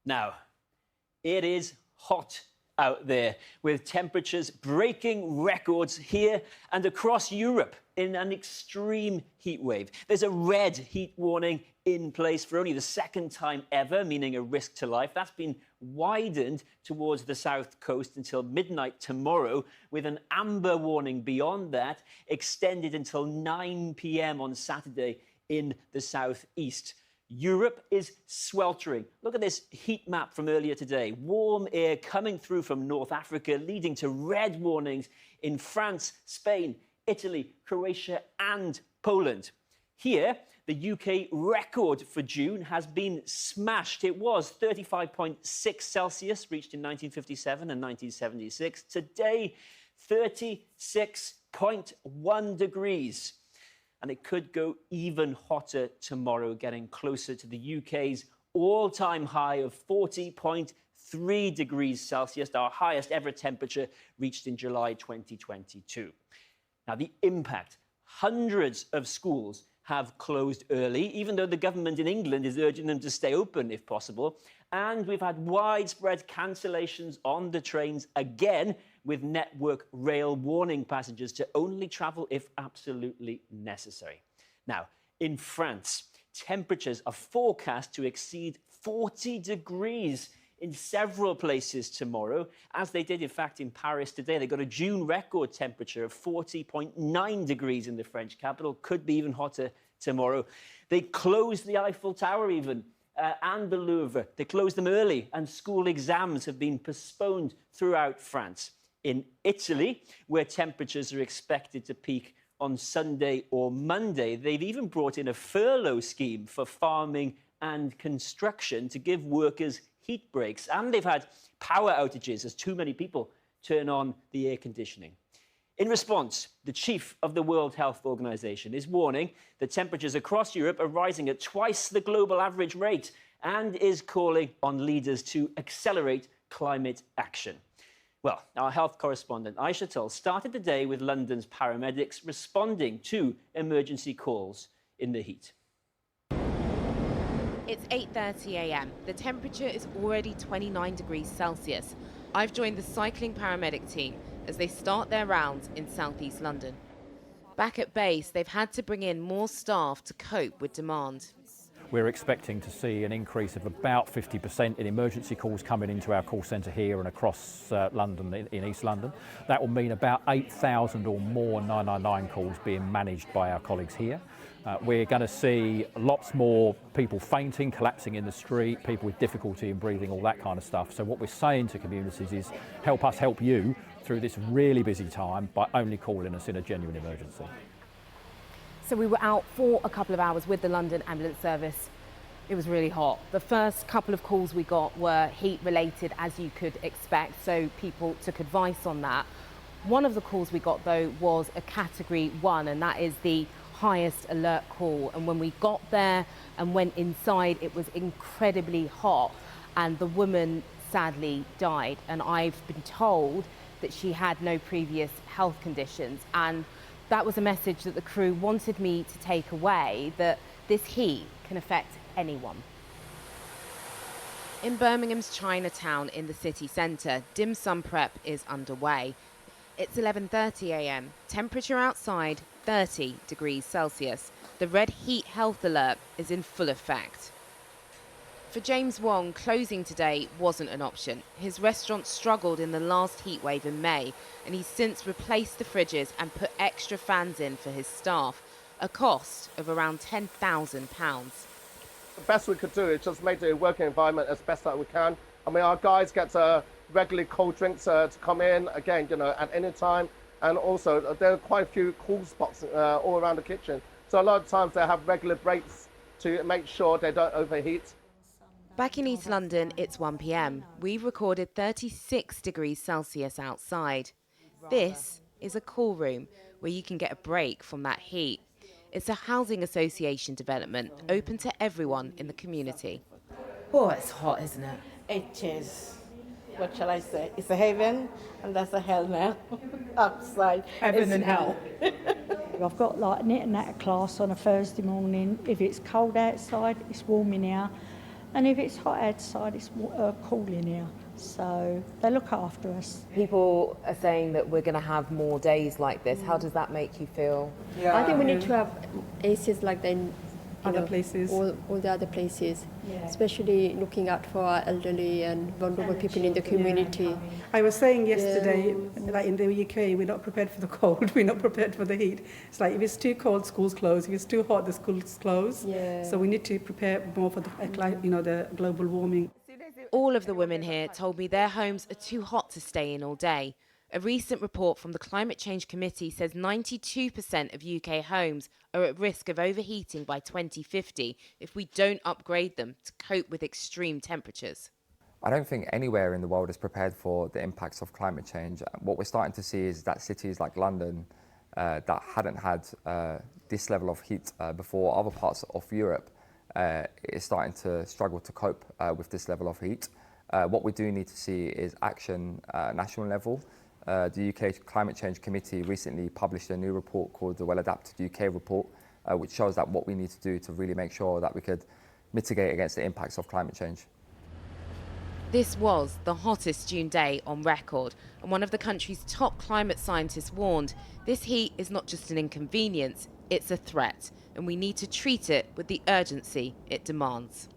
Now, it is hot out there, with temperatures breaking records here and across Europe in an extreme heat wave. There's a red heat warning in place for only the second time ever, meaning a risk to life. That's been widened towards the south coast until midnight tomorrow, with an amber warning beyond that extended until 9 p.m. on Saturday in the southeast. Europe is sweltering. Look at this heat map from earlier today. Warm air coming through from North Africa, leading to red warnings in France, Spain, Italy, Croatia and Poland. Here, the UK record for June has been smashed. It was 35.6 Celsius, reached in 1957 and 1976. Today, 36.1 degrees. And it could go even hotter tomorrow, getting closer to the UK's all-time high of 40.3 degrees Celsius, our highest ever temperature reached in July 2022. Now, the impact: hundreds of schools have closed early, even though the government in England is urging them to stay open if possible. And we've had widespread cancellations on the trains again, with Network Rail warning passengers to only travel if absolutely necessary. Now, in France, temperatures are forecast to exceed 40 degrees in several places tomorrow, as they did, in fact, in Paris today. They got a June record temperature of 40.9 degrees in the French capital. Could be even hotter tomorrow. They closed the Eiffel Tower even, and the Louvre. They closed them early, and school exams have been postponed throughout France. In Italy, where temperatures are expected to peak on Sunday or Monday, they've even brought in a furlough scheme for farming and construction to give workers heat breaks. And they've had power outages as too many people turn on the air conditioning. In response, the chief of the World Health Organization is warning that temperatures across Europe are rising at twice the global average rate, and is calling on leaders to accelerate climate action. Well, our health correspondent, Eiffel Tower, started the day with London's paramedics responding to emergency calls in the heat. It's 8:30 a.m. The temperature is already 29 degrees Celsius. I've joined the cycling paramedic team as they start their rounds in southeast London. Back at base, they've had to bring in more staff to cope with demand. We're expecting to see an increase of about 50% in emergency calls coming into our call centre here and across London, in East London. That will mean about 8,000 or more 999 calls being managed by our colleagues here. We're going to see lots more people fainting, collapsing in the street, people with difficulty in breathing, all that kind of stuff. So what we're saying to communities is help us help you through this really busy time by only calling us in a genuine emergency. So we were out for a couple of hours with the London Ambulance Service. It was really hot. The first couple of calls we got were heat related, as you could expect, so people took advice on that. One of the calls we got, though, was a Category 1, and that is the highest alert call. And when we got there and went inside, it was incredibly hot, and the woman sadly died. And I've been told that she had no previous health conditions, and that was a message that the crew wanted me to take away, that this heat can affect anyone. In Birmingham's Chinatown in the city centre, dim sum prep is underway. It's 11:30 a.m. Temperature outside 30 degrees Celsius. The red heat health alert is in full effect. For James Wong, closing today wasn't an option. His restaurant struggled in the last heat wave in May, and he's since replaced the fridges and put extra fans in for his staff, a cost of around £10,000. The best we could do is just make the working environment as best that we can. I mean, our guys get regularly cold drinks to come in, again, at any time. And also, there are quite a few cool spots all around the kitchen. So a lot of times they have regular breaks to make sure they don't overheat. Back in East London, it's 1 p.m. We've recorded 36 degrees Celsius outside. This is a call room where you can get a break from that heat. It's a housing association development open to everyone in the community. Oh, it's hot, isn't it? It is. What shall I say? It's a heaven, and that's a hell now. Outside. Heaven and hell. I've got like an internat class on a Thursday morning. If it's cold outside, it's warm in here. And if it's hot outside, it's cool in here. So they look after us. People are saying that we're going to have more days like this. How does that make you feel? I think we need to have ACs like that in other places. All the other places, especially looking out for our elderly and vulnerable people in the community. I was saying yesterday, like in the UK, we're not prepared for the cold, we're not prepared for the heat. It's like if it's too cold, schools close. If it's too hot, the schools close. So we need to prepare more for the, the global warming. All of the women here told me their homes are too hot to stay in all day. A recent report from the Climate Change Committee says 92% of UK homes are at risk of overheating by 2050 if we don't upgrade them to cope with extreme temperatures. I don't think anywhere in the world is prepared for the impacts of climate change. What we're starting to see is that cities like London that hadn't had this level of heat before, other parts of Europe, is starting to struggle to cope with this level of heat. What we do need to see is action at national level. The UK Climate Change Committee recently published a new report called the Well Adapted UK Report, which shows that what we need to do to really make sure that we could mitigate against the impacts of climate change. This was the hottest June day on record, and one of the country's top climate scientists warned this heat is not just an inconvenience, it's a threat, and we need to treat it with the urgency it demands.